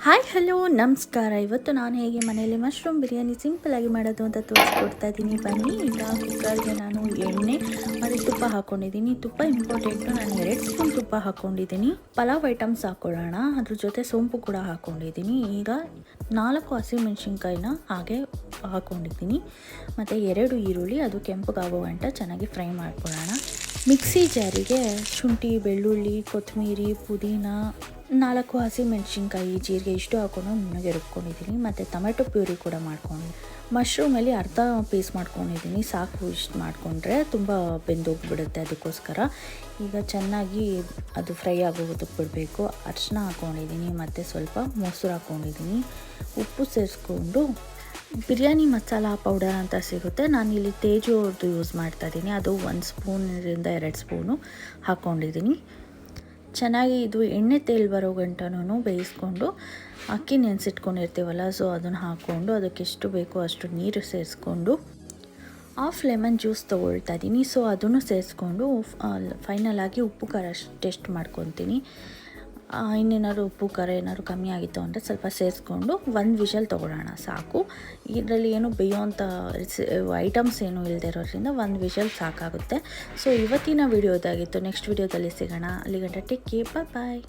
Hi hello ನಮಸ್ಕಾರ. ಇವತ್ತು ನಾನು ಹೇಗೆ ಮನೆಯಲ್ಲಿ ಮಶ್ರೂಮ್ ಬಿರಿಯಾನಿ ಸಿಂಪಲಾಗಿ ಮಾಡೋದು ಅಂತ ತೋರಿಸ್ಕೊಡ್ತಾ ಇದ್ದೀನಿ. ಬನ್ನಿ. ಈಗ ಕುಕ್ಕರ್ಗೆ ನಾನು ಎಣ್ಣೆ ಮತ್ತು ತುಪ್ಪ ಹಾಕ್ಕೊಂಡಿದ್ದೀನಿ. ತುಪ್ಪ ಇಂಪಾರ್ಟೆಂಟು. ನಾನು 2 ಸ್ಪೂನ್ ತುಪ್ಪ ಹಾಕ್ಕೊಂಡಿದ್ದೀನಿ. ಪಲಾವ್ ಐಟಮ್ಸ್ ಹಾಕ್ಕೊಳ್ಳೋಣ. ಅದ್ರ ಜೊತೆ ಸೋಂಪು ಕೂಡ ಹಾಕ್ಕೊಂಡಿದ್ದೀನಿ. ಈಗ 4 ಹಸಿಮೆಣ್ಸಿನ್ಕಾಯಿನ ಹಾಗೆ ಹಾಕ್ಕೊಂಡಿದ್ದೀನಿ ಮತ್ತು 2 ಈರುಳ್ಳಿ, ಅದು ಕೆಂಪಗಾಗೋ ಗಂಟ ಚೆನ್ನಾಗಿ ಫ್ರೈ ಮಾಡ್ಕೊಳ್ಳೋಣ. ಮಿಕ್ಸಿ ಜಾರಿಗೆ ಶುಂಠಿ, ಬೆಳ್ಳುಳ್ಳಿ, ಕೊತ್ತಂಬರಿ, ಪುದೀನ, 4 ಹಸಿಮೆಣ್ಸಿನ್ಕಾಯಿ, ಜೀರಿಗೆ ಇಷ್ಟು ಹಾಕ್ಕೊಂಡು ನುಣ್ಣಗೆ ರುಬ್ಕೊಂಡಿದ್ದೀನಿ. ಮತ್ತು ಟೊಮೆಟೊ ಪ್ಯೂರಿ ಕೂಡ ಮಾಡ್ಕೊಂಡು, ಮಶ್ರೂಮಲ್ಲಿ ಅರ್ಧ ಪೀಸ್ ಮಾಡ್ಕೊಂಡಿದ್ದೀನಿ. ಸಾಕು, ಇಷ್ಟು ಮಾಡಿಕೊಂಡ್ರೆ ತುಂಬ ಬೆಂದೋಗ್ಬಿಡುತ್ತೆ. ಅದಕ್ಕೋಸ್ಕರ ಈಗ ಚೆನ್ನಾಗಿ ಅದು ಫ್ರೈ ಆಗೋದಕ್ಕೆ ಬಿಡಬೇಕು. ಅರಿಶಿನ ಹಾಕ್ಕೊಂಡಿದ್ದೀನಿ ಮತ್ತು ಸ್ವಲ್ಪ ಮೊಸರು ಹಾಕ್ಕೊಂಡಿದ್ದೀನಿ. ಉಪ್ಪು ಸೇರಿಸ್ಕೊಂಡು ಬಿರಿಯಾನಿ ಮಸಾಲ ಪೌಡರ್ ಅಂತ ಸಿಗುತ್ತೆ. ನಾನಿಲ್ಲಿ ತೇಜು ಅವ್ರದ್ದು ಯೂಸ್ ಮಾಡ್ತಾಯಿದ್ದೀನಿ. ಅದು 1 ಸ್ಪೂನಿಂದ 2 ಸ್ಪೂನು ಹಾಕ್ಕೊಂಡಿದ್ದೀನಿ. ಚೆನ್ನಾಗಿ ಇದು ಎಣ್ಣೆ ತೇಲ್ ಬರೋ ಗಂಟನೂ ಬೇಯಿಸ್ಕೊಂಡು ಅಕ್ಕಿ ನೆನೆಸಿಟ್ಕೊಂಡಿರ್ತೀವಲ್ಲ, ಸೊ ಅದನ್ನು ಹಾಕ್ಕೊಂಡು ಅದಕ್ಕೆ ಎಷ್ಟು ಬೇಕೋ ಅಷ್ಟು ನೀರು ಸೇರಿಸ್ಕೊಂಡು ಹಾಫ್ ಲೆಮನ್ ಜ್ಯೂಸ್ ತೊಗೊಳ್ತಾ ಇದ್ದೀನಿ. ಸೊ ಅದನ್ನು ಸೇರಿಸ್ಕೊಂಡು ಫೈನಲಾಗಿ ಉಪ್ಪು ಖಾರ ಟೆಸ್ಟ್ ಮಾಡ್ಕೊತೀನಿ. ಇನ್ನೇನಾದ್ರು ಉಪ್ಪು ಖಾರ ಏನಾದ್ರು ಕಮ್ಮಿ ಆಗಿತ್ತು ಅಂದರೆ ಸ್ವಲ್ಪ ಸೇರಿಸ್ಕೊಂಡು 1 ವಿಷಲ್ ತೊಗೊಳ್ಳೋಣ, ಸಾಕು. ಇದರಲ್ಲಿ ಏನು ಬೇಯೋಂಥ ಐಟಮ್ಸ್ ಏನೂ ಇಲ್ಲದೆ ಇರೋದ್ರಿಂದ 1 ವಿಷಲ್ ಸಾಕಾಗುತ್ತೆ. ಸೊ ಇವತ್ತಿನ ವಿಡಿಯೋದಾಗಿತ್ತು. ನೆಕ್ಸ್ಟ್ ವಿಡಿಯೋದಲ್ಲಿ ಸಿಗೋಣ. ಅಲ್ಲಿಗಂಟ ಟೇಕ್ ಕೇರ್, ಬಾಯ್.